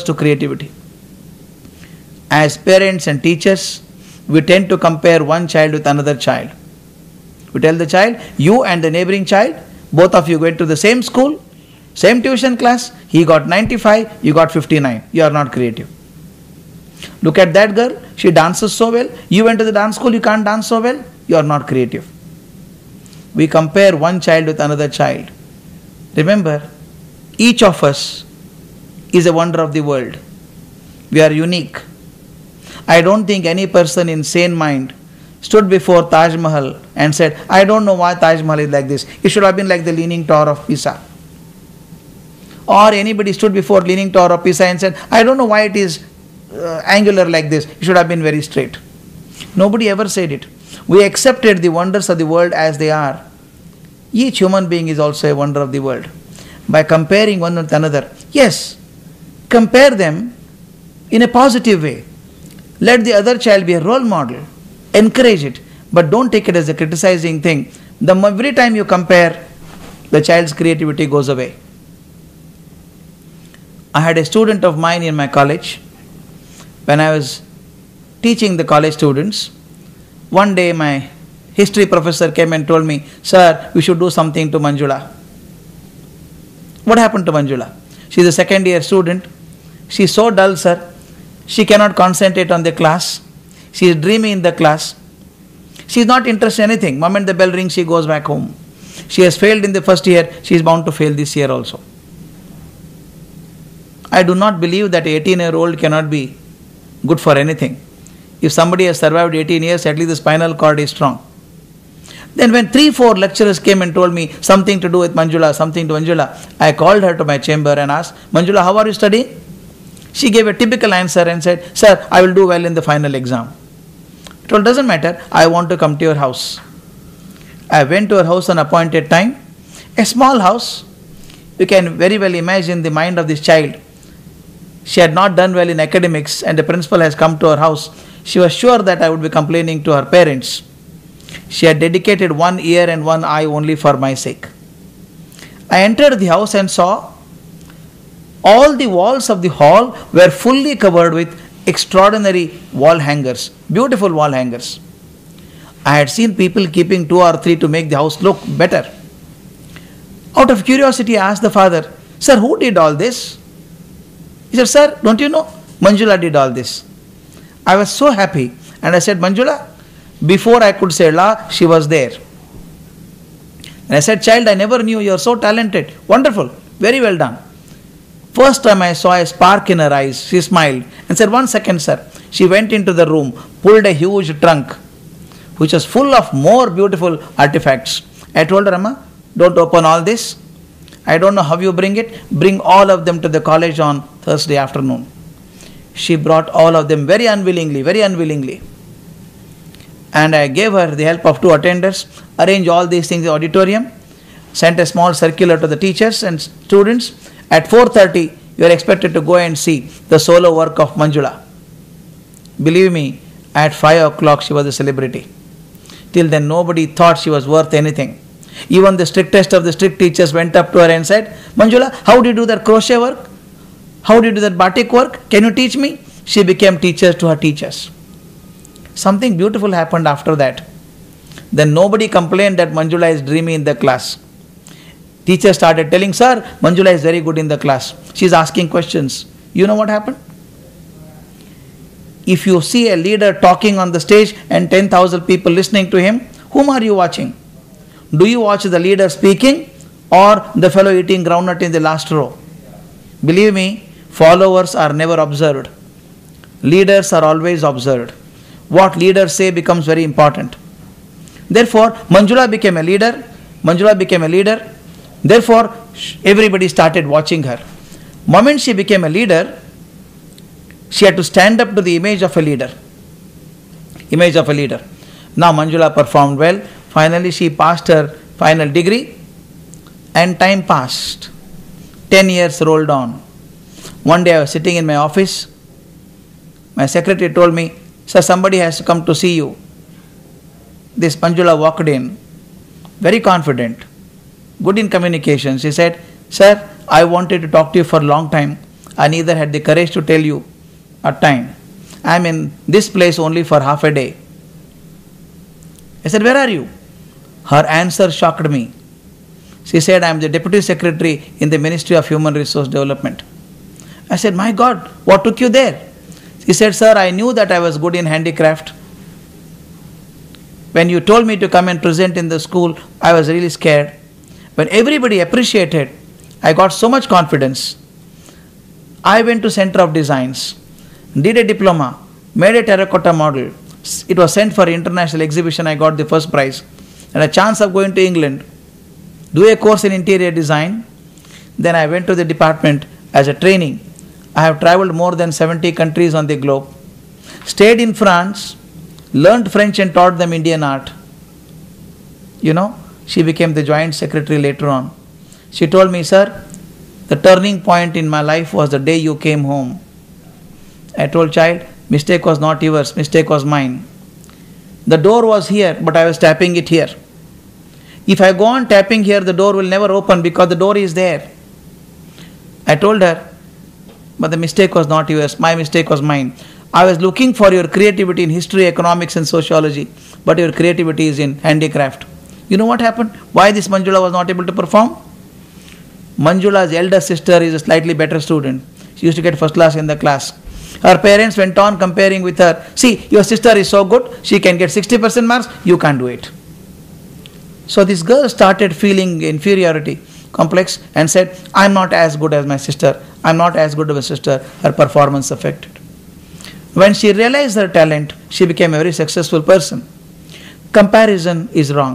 to creativity. As parents and teachers, we tend to compare one child with another child. We tell the child, you and the neighboring child, both of you went to the same school, same tuition class, he got 95, you got 59. You are not creative. Look at that girl, she dances so well. You went to the dance school, you can't dance so well. You are not creative. We compare one child with another child. Remember, each of us is a wonder of the world. We are unique. I don't think any person in sane mind stood before Taj Mahal and said, I don't know why Taj Mahal is like this. It should have been like the Leaning Tower of Pisa. Or anybody stood before Leaning Tower of Pisa and said, I don't know why it is angular like this. It should have been very straight. Nobody ever said it. We accepted the wonders of the world as they are. Each human being is also a wonder of the world. By comparing one with another, yes, compare them in a positive way. Let the other child be a role model. Encourage it, but don't take it as a criticizing thing. Every time you compare, the child's creativity goes away. I had a student of mine in my college. When I was teaching the college students, one day my history professor came and told me, sir, we should do something to Manjula. What happened to Manjula? She is a second year student. She is so dull, sir. She cannot concentrate on the class. She is dreamy in the class. She is not interested in anything. The moment the bell rings, she goes back home. She has failed in the first year. She is bound to fail this year also. I do not believe that an 18-year-old cannot be good for anything. If somebody has survived 18 years, at least the spinal cord is strong. Then when 3-4 lecturers came and told me something to do with Manjula, I called her to my chamber and asked, Manjula, how are you studying? She gave a typical answer and said, sir, I will do well in the final exam. I told, doesn't matter, I want to come to your house. I went to her house on appointed time. A small house. You can very well imagine the mind of this child. She had not done well in academics and the principal has come to her house. She was sure that I would be complaining to her parents. She had dedicated one ear and one eye only for my sake. I entered the house and saw all the walls of the hall were fully covered with extraordinary wall hangers, beautiful wall hangers. I had seen people keeping 2 or 3 to make the house look better. Out of curiosity, I asked the father, sir, who did all this? He said, sir, don't you know? Manjula did all this. I was so happy and I said, Manjula, before I could say la, she was there. And I said, child, I never knew you are so talented. Wonderful. Very well done. First time I saw a spark in her eyes, she smiled and said, 1 second, sir. She went into the room, pulled a huge trunk, which was full of more beautiful artifacts. I told her, Amma, don't open all this. I don't know how you bring it. Bring all of them to the college on Thursday afternoon. She brought all of them very unwillingly. And I gave her the help of 2 attendants, arranged all these things in the auditorium, sent a small circular to the teachers and students. At 4:30, you are expected to go and see the solo work of Manjula. Believe me, at 5 o'clock she was a celebrity. Till then nobody thought she was worth anything. Even the strictest of the strict teachers went up to her and said, Manjula, how do you do that crochet work? How do you do that batik work? Can you teach me? She became teacher to her teachers. Something beautiful happened after that. Then nobody complained that Manjula is dreamy in the class. Teachers started telling, sir, Manjula is very good in the class. She is asking questions. You know what happened? If you see a leader talking on the stage and 10,000 people listening to him, whom are you watching? Do you watch the leader speaking or the fellow eating groundnut in the last row? Believe me, followers are never observed. Leaders are always observed. What leaders say becomes very important. Therefore, Manjula became a leader. Therefore, everybody started watching her. Moment she became a leader, she had to stand up to the image of a leader. Now Manjula performed well. Finally, she passed her final degree and time passed. 10 years rolled on. One day I was sitting in my office. My secretary told me, sir, somebody has to come to see you. This Manjula walked in, very confident, good in communication. She said, sir, I wanted to talk to you for a long time. I neither had the courage to tell you at time. I am in this place only for half a day. I said, where are you? Her answer shocked me. She said, I am the Deputy Secretary in the Ministry of Human Resource Development. I said, my God, what took you there? She said, sir, I knew that I was good in handicraft. When you told me to come and present in the school, I was really scared. When everybody appreciated, I got so much confidence. I went to Center of Designs, did a diploma, made a terracotta model. It was sent for international exhibition. I got the first prize. And a chance of going to England, do a course in interior design. Then I went to the department as a training. I have traveled more than 70 countries on the globe. Stayed in France, learned French and taught them Indian art. You know, she became the joint secretary later on. She told me, sir, the turning point in my life was the day you came home. I told child, mistake was not yours, mistake was mine. The door was here, but I was tapping it here. If I go on tapping here, the door will never open because the door is there. I told her, but the mistake was not yours, my mistake was mine. I was looking for your creativity in history, economics and sociology, but your creativity is in handicraft. You know what happened? Why this Manjula was not able to perform? Manjula's elder sister is a slightly better student. She used to get first class in the class. Her parents went on comparing with her. See, your sister is so good, she can get 60% marks, you can't do it. So this girl started feeling inferiority complex and said, I'm not as good as my sister. I'm not as good as my sister. Her performance affected. When she realized her talent, she became a very successful person. Comparison is wrong.